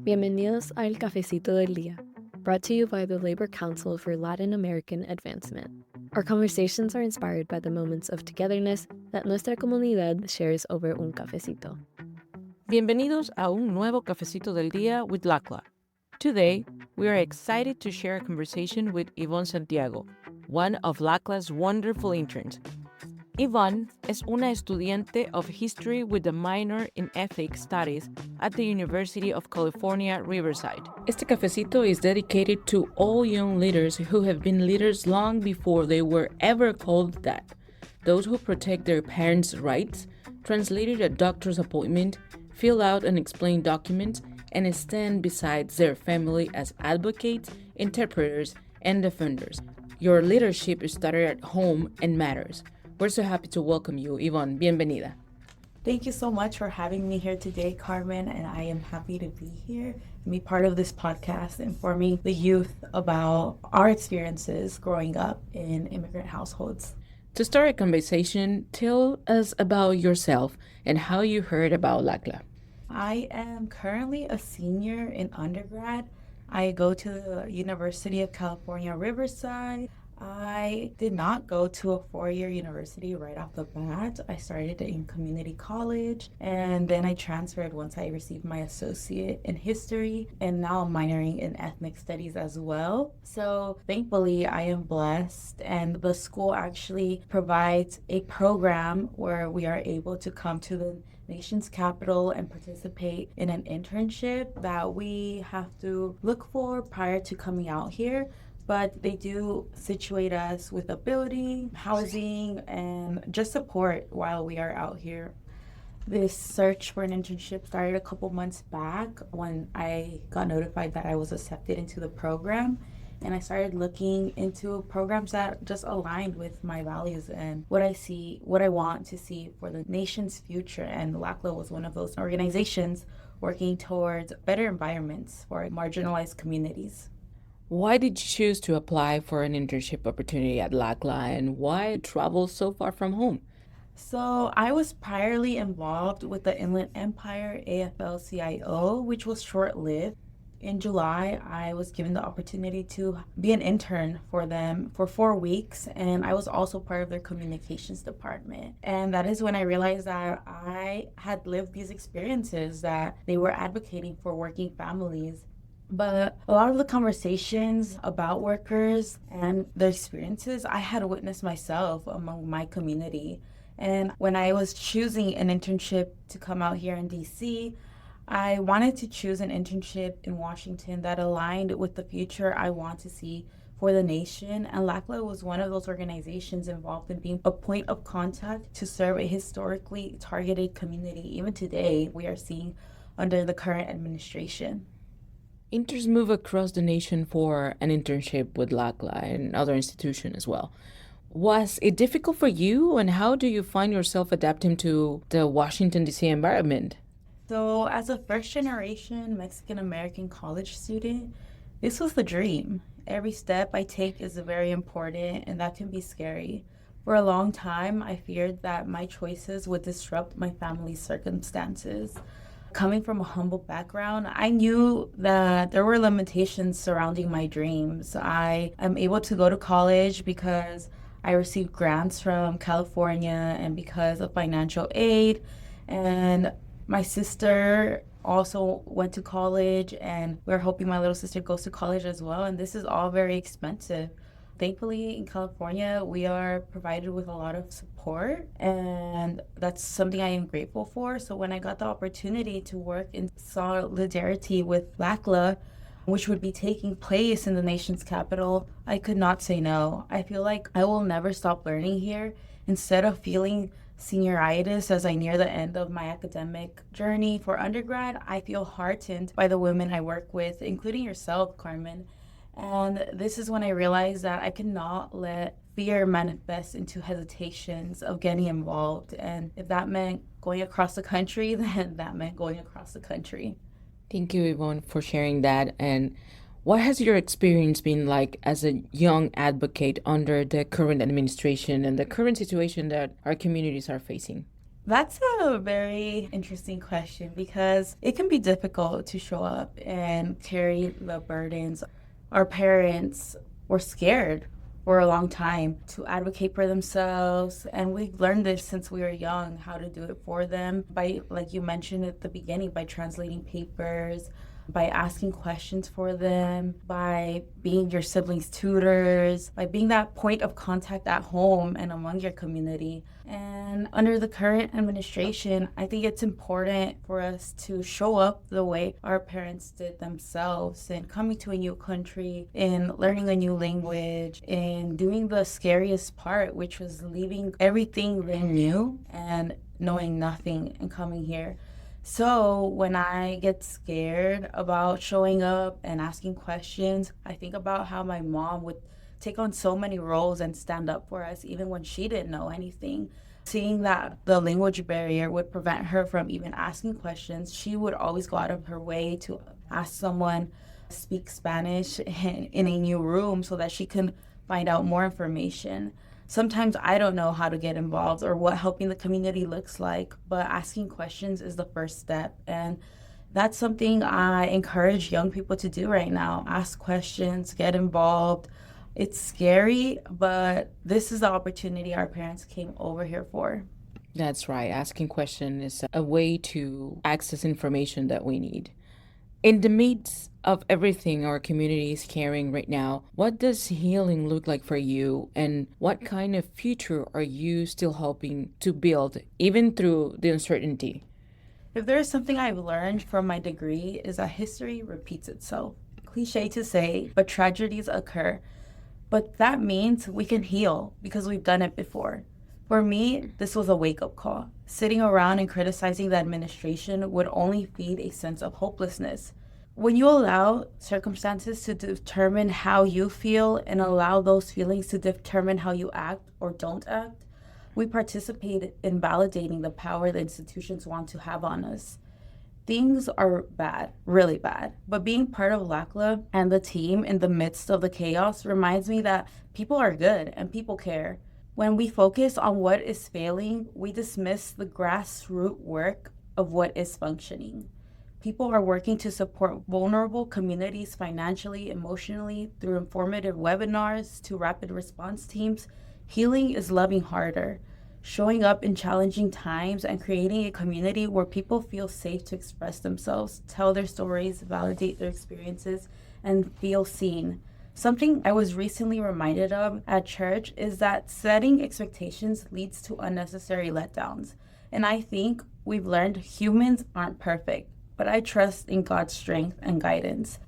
Bienvenidos al Cafecito del Día, brought to you by the Labor Council for Latin American Advancement. Our conversations are inspired by the moments of togetherness that nuestra comunidad shares over un cafecito. Bienvenidos a un nuevo Cafecito del Día with LCLAA. Today, we are excited to share a conversation with Ivonne Santiago, one of LCLAA's wonderful interns. Ivonne es una estudiante of history with a minor in ethnic studies at the University of California, Riverside. Este cafecito is dedicated to all young leaders who have been leaders long before they were ever called that. Those who protect their parents' rights, translated a doctor's appointment, fill out and explain documents, and stand beside their family as advocates, interpreters, and defenders. Your leadership started at home and matters. We're so happy to welcome you, Ivonne. Bienvenida. Thank you so much for having me here today, Carmen, and I am happy to be here and be part of this podcast informing the youth about our experiences growing up in immigrant households. To start a conversation, tell us about yourself and how you heard about LCLAA. I am currently a senior in undergrad. I go to the University of California, Riverside. I did not go to a four-year university right off the bat. I started in community college, and then I transferred once I received my associate in history, and now I'm minoring in ethnic studies as well. So thankfully, I am blessed, and the school actually provides a program where we are able to come to the nation's capital and participate in an internship that we have to look for prior to coming out here. But they do situate us with ability, housing, and just support while we are out here. This search for an internship started a couple months back when I got notified that I was accepted into the program. And I started looking into programs that just aligned with my values and what I want to see for the nation's future. And LCLAA was one of those organizations working towards better environments for marginalized communities. Why did you choose to apply for an internship opportunity at LCLAA, and why travel so far from home? So I was priorly involved with the Inland Empire AFL-CIO, which was short-lived. In July, I was given the opportunity to be an intern for them for 4 weeks, and I was also part of their communications department. And that is when I realized that I had lived these experiences, that they were advocating for working families. But a lot of the conversations about workers and their experiences I had witnessed myself among my community. And when I was choosing an internship to come out here in DC, I wanted to choose an internship in Washington that aligned with the future I want to see for the nation. And LCLAA was one of those organizations involved in being a point of contact to serve a historically targeted community. Even today, we are seeing under the current administration. Interns move across the nation for an internship with LCLAA and other institutions as well. Was it difficult for you, and how do you find yourself adapting to the Washington, D.C. environment? So as a first-generation Mexican-American college student, this was the dream. Every step I take is very important, and that can be scary. For a long time, I feared that my choices would disrupt my family's circumstances. Coming from a humble background, I knew that there were limitations surrounding my dreams. I am able to go to college because I received grants from California and because of financial aid. And my sister also went to college, and we're hoping my little sister goes to college as well. And this is all very expensive. Thankfully, in California, we are provided with a lot of support, and that's something I am grateful for. So when I got the opportunity to work in solidarity with LCLAA, which would be taking place in the nation's capital, I could not say no. I feel like I will never stop learning here. Instead of feeling senioritis as I near the end of my academic journey for undergrad, I feel heartened by the women I work with, including yourself, Carmen. And this is when I realized that I cannot let fear manifest into hesitations of getting involved. And if that meant going across the country, then that meant going across the country. Thank you, Ivonne, for sharing that. And what has your experience been like as a young advocate under the current administration and the current situation that our communities are facing? That's a very interesting question because it can be difficult to show up and carry the burdens. Our parents were scared for a long time to advocate for themselves, and we've learned this since we were young, how to do it for them by, like you mentioned at the beginning, by translating papers, by asking questions for them, by being your siblings' tutors, by being that point of contact at home and among your community. And under the current administration, I think it's important for us to show up the way our parents did themselves in coming to a new country, in learning a new language, in doing the scariest part, which was leaving everything they knew and knowing nothing and coming here. So when I get scared about showing up and asking questions, I think about how my mom would take on so many roles and stand up for us even when she didn't know anything. Seeing that the language barrier would prevent her from even asking questions, she would always go out of her way to ask someone speak Spanish in a new room so that she can find out more information. Sometimes I don't know how to get involved or what helping the community looks like, but asking questions is the first step. And that's something I encourage young people to do right now. Ask questions, get involved. It's scary, but this is the opportunity our parents came over here for. That's right. Asking questions is a way to access information that we need. In the midst of everything our community is carrying right now, what does healing look like for you, and what kind of future are you still hoping to build, even through the uncertainty? If there is something I've learned from my degree is that history repeats itself. Cliche to say, but tragedies occur. But that means we can heal because we've done it before. For me, this was a wake-up call. Sitting around and criticizing the administration would only feed a sense of hopelessness. When you allow circumstances to determine how you feel and allow those feelings to determine how you act or don't act, we participate in validating the power the institutions want to have on us. Things are bad, really bad, but being part of LCLAA and the team in the midst of the chaos reminds me that people are good and people care. When we focus on what is failing, we dismiss the grassroots work of what is functioning. People are working to support vulnerable communities financially, emotionally, through informative webinars to rapid response teams. Healing is loving harder, showing up in challenging times and creating a community where people feel safe to express themselves, tell their stories, validate their experiences, and feel seen. Something I was recently reminded of at church is that setting expectations leads to unnecessary letdowns. And I think we've learned humans aren't perfect, but I trust in God's strength and guidance.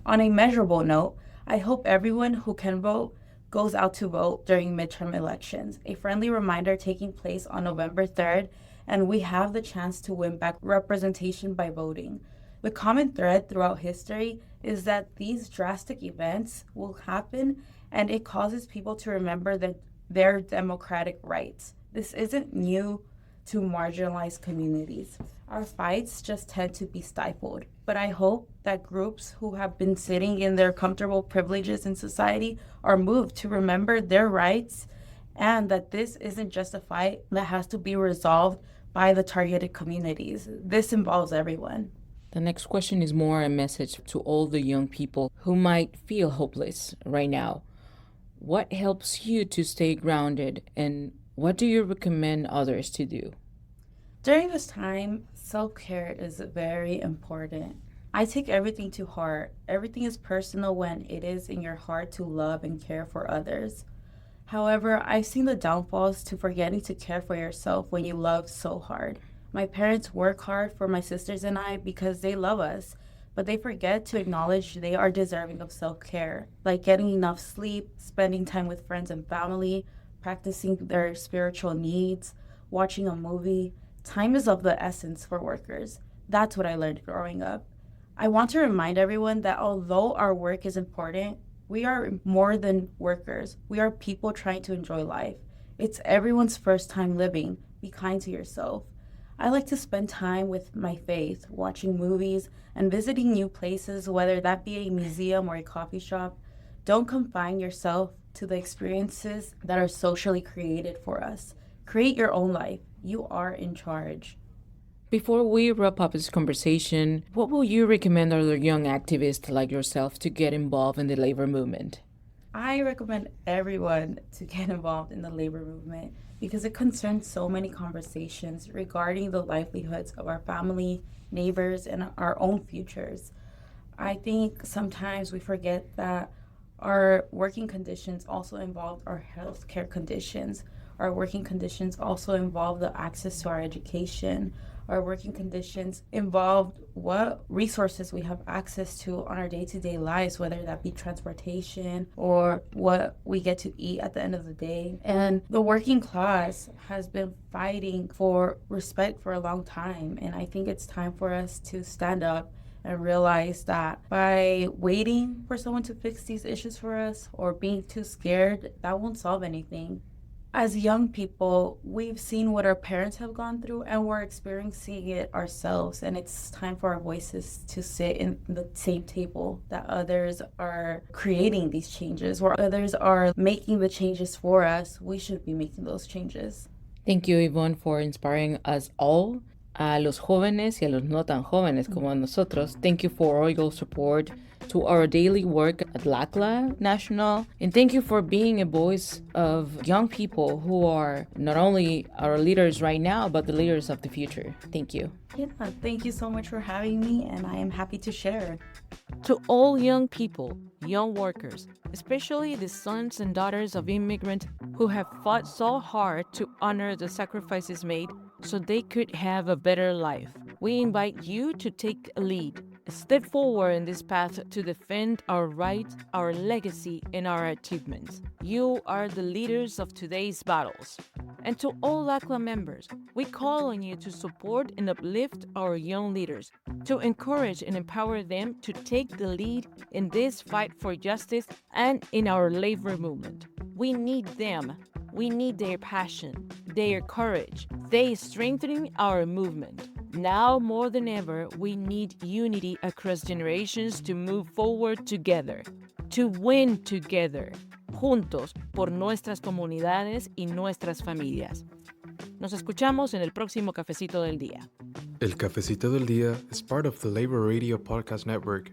On a measurable note, I hope everyone who can vote goes out to vote during midterm elections. A friendly reminder taking place on November 3rd, and we have the chance to win back representation by voting. The common thread throughout history is that these drastic events will happen, and it causes people to remember that their democratic rights. This isn't new to marginalized communities. Our fights just tend to be stifled. But I hope that groups who have been sitting in their comfortable privileges in society are moved to remember their rights, and that this isn't just a fight that has to be resolved by the targeted communities. This involves everyone. The next question is more a message to all the young people who might feel hopeless right now. What helps you to stay grounded, and what do you recommend others to do? During this time, self-care is very important. I take everything to heart. Everything is personal when it is in your heart to love and care for others. However, I've seen the downfalls to forgetting to care for yourself when you love so hard. My parents work hard for my sisters and I because they love us, but they forget to acknowledge they are deserving of self-care, like getting enough sleep, spending time with friends and family, practicing their spiritual needs, watching a movie. Time is of the essence for workers. That's what I learned growing up. I want to remind everyone that although our work is important, we are more than workers. We are people trying to enjoy life. It's everyone's first time living. Be kind to yourself. I like to spend time with my faith, watching movies and visiting new places, whether that be a museum or a coffee shop. Don't confine yourself to the experiences that are socially created for us. Create your own life. You are in charge. Before we wrap up this conversation, what will you recommend other young activists like yourself to get involved in the labor movement? I recommend everyone to get involved in the labor movement because it concerns so many conversations regarding the livelihoods of our family, neighbors, and our own futures. I think sometimes we forget that our working conditions also involve our healthcare conditions. Our working conditions also involve the access to our education. Our working conditions involve what resources we have access to on our day-to-day lives, whether that be transportation or what we get to eat at the end of the day. And the working class has been fighting for respect for a long time. And I think it's time for us to stand up and realize that by waiting for someone to fix these issues for us or being too scared, that won't solve anything. As young people, we've seen what our parents have gone through and we're experiencing it ourselves. And it's time for our voices to sit in the same table that others are creating these changes, where others are making the changes for us. We should be making those changes. Thank you, Ivonne, for inspiring us all, a los jóvenes y a los no tan jóvenes como nosotros. Thank you for all your support to our daily work at LCLAA National. And thank you for being a voice of young people who are not only our leaders right now, but the leaders of the future. Thank you. Yeah, thank you so much for having me, and I am happy to share. To all young people, young workers, especially the sons and daughters of immigrants who have fought so hard to honor the sacrifices made so they could have a better life, we invite you to take a lead. Step forward in this path to defend our rights, our legacy, and our achievements. You are the leaders of today's battles. And to all LCLAA members, we call on you to support and uplift our young leaders, to encourage and empower them to take the lead in this fight for justice and in our labor movement. We need them. We need their passion, their courage. They strengthening our movement. Now more than ever, we need unity across generations to move forward together, to win together, juntos por nuestras comunidades y nuestras familias. Nos escuchamos en el próximo Cafecito del Día. El Cafecito del Día is part of the Labor Radio Podcast Network